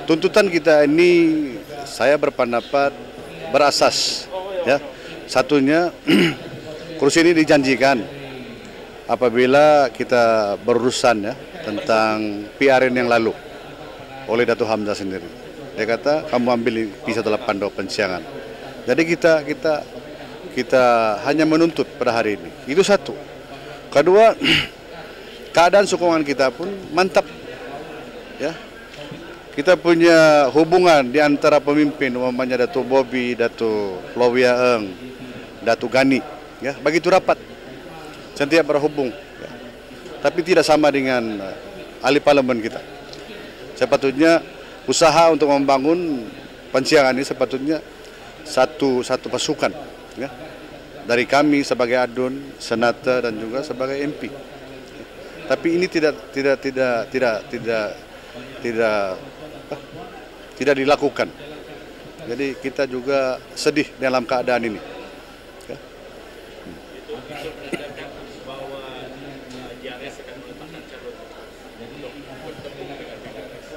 Tuntutan kita ini saya berpendapat berasas, ya. Satunya kursi ini dijanjikan apabila kita berurusan ya tentang PRN yang lalu oleh Datuk Hamzah sendiri. Dia kata kamu ambil P182 Pensiangan. Jadi kita hanya menuntut pada hari ini. Itu satu. Kedua, keadaan sokongan kita pun mantap. Ya. Kita punya hubungan di antara pemimpin, umpamanya Datuk Bobby, Datuk Flovia Eng, Datuk Gani, ya, begitu rapat, setiap berhubung. Ya. Tapi tidak sama dengan ahli parlemen kita. Sepatutnya usaha untuk membangun Pensiangan ini sepatutnya satu pasukan, ya, dari kami sebagai ADUN, Senata dan juga sebagai MP. Ya. Tapi ini tidak dilakukan. Jadi kita juga sedih dalam keadaan ini. Ya.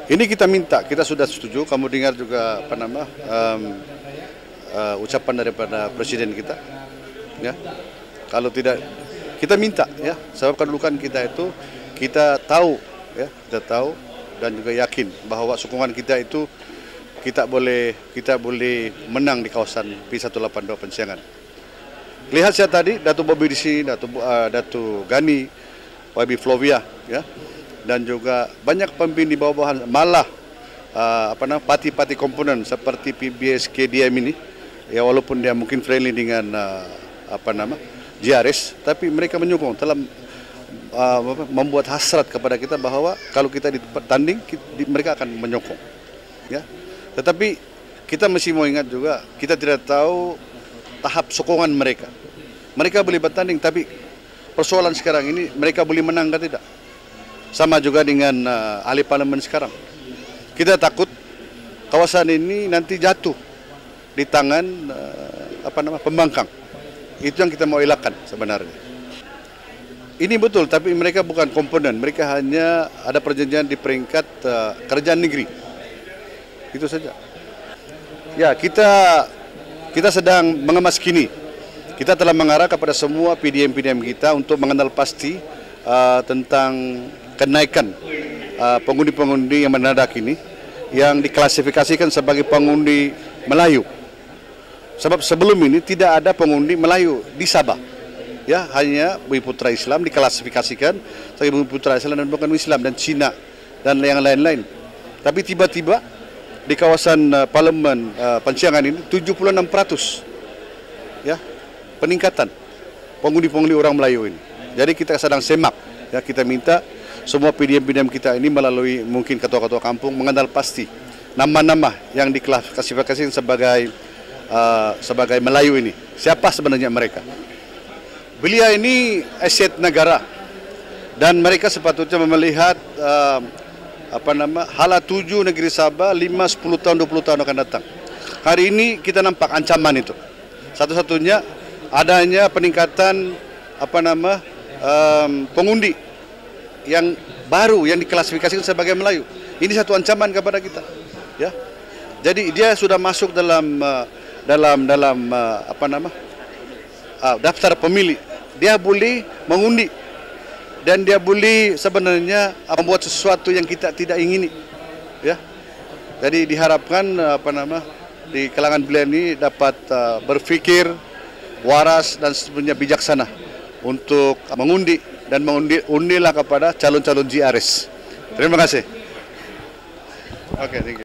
Ini kita minta, kita sudah setuju. Kamu dengar juga ucapan daripada presiden kita. Ya. Kalau tidak, kita minta, ya. Sebab kedudukan kita itu kita tahu, ya, kita tahu dan juga yakin bahwa sokongan kita itu kita boleh menang di kawasan P182 Pensiangan. Lihat saya tadi, Datuk Bobby di sini, Datuk Gani, YB Flovia, ya, dan juga banyak pemimpin di bawah-bawahan, malah parti-parti komponen seperti PBS KDM ini, ya walaupun dia mungkin friendly dengan JRS, tapi mereka menyokong, telah membuat hasrat kepada kita bahwa kalau kita ditanding, mereka akan menyokong, ya. Tetapi kita mesti mau ingat juga, kita tidak tahu tahap sokongan mereka. Mereka boleh bertanding, tapi persoalan sekarang ini mereka boleh menang atau tidak. Sama juga dengan ahli parlemen sekarang. Kita takut kawasan ini nanti jatuh di tangan pembangkang. Itu yang kita mau elakkan sebenarnya. Ini betul, tapi mereka bukan komponen. Mereka hanya ada perjanjian di peringkat kerajaan negeri. Itu saja. Ya, kita sedang mengemas kini. Kita telah mengarah kepada semua PDM kita untuk mengenal pasti tentang kenaikan pengundi-pengundi yang mendadak ini yang diklasifikasikan sebagai pengundi Melayu. Sebab sebelum ini tidak ada pengundi Melayu di Sabah. Ya, hanya Bumi Putra Islam diklasifikasikan sebagai Bumi Putra Islam dan bukan Islam dan Cina dan yang lain-lain. Tapi tiba-tiba di kawasan parlemen Pensiangan ini 76% ya peningkatan pengundi-pengundi orang Melayu ini. Jadi kita sedang semak, ya, kita minta semua PDM kita ini melalui mungkin ketua-ketua kampung mengenal pasti nama-nama yang diklasifikasikan sebagai Melayu ini. Siapa sebenarnya mereka? Beliau ini aset negara dan mereka sepatutnya melihat hala tuju negeri Sabah 5, 10 tahun, 20 tahun akan datang. Hari ini kita nampak ancaman itu. Satu-satunya adanya peningkatan pengundi yang baru yang diklasifikasikan sebagai Melayu. Ini satu ancaman kepada kita. Ya. Jadi dia sudah masuk dalam daftar pemilih. Dia boleh mengundi. Dan dia boleh sebenarnya membuat sesuatu yang kita tidak ingini, ya. Jadi diharapkan di kalangan beliau ini dapat berpikir waras dan sebenarnya bijaksana untuk mengundi dan undilah kepada calon-calon JRS. Terima kasih. Oke, thank you.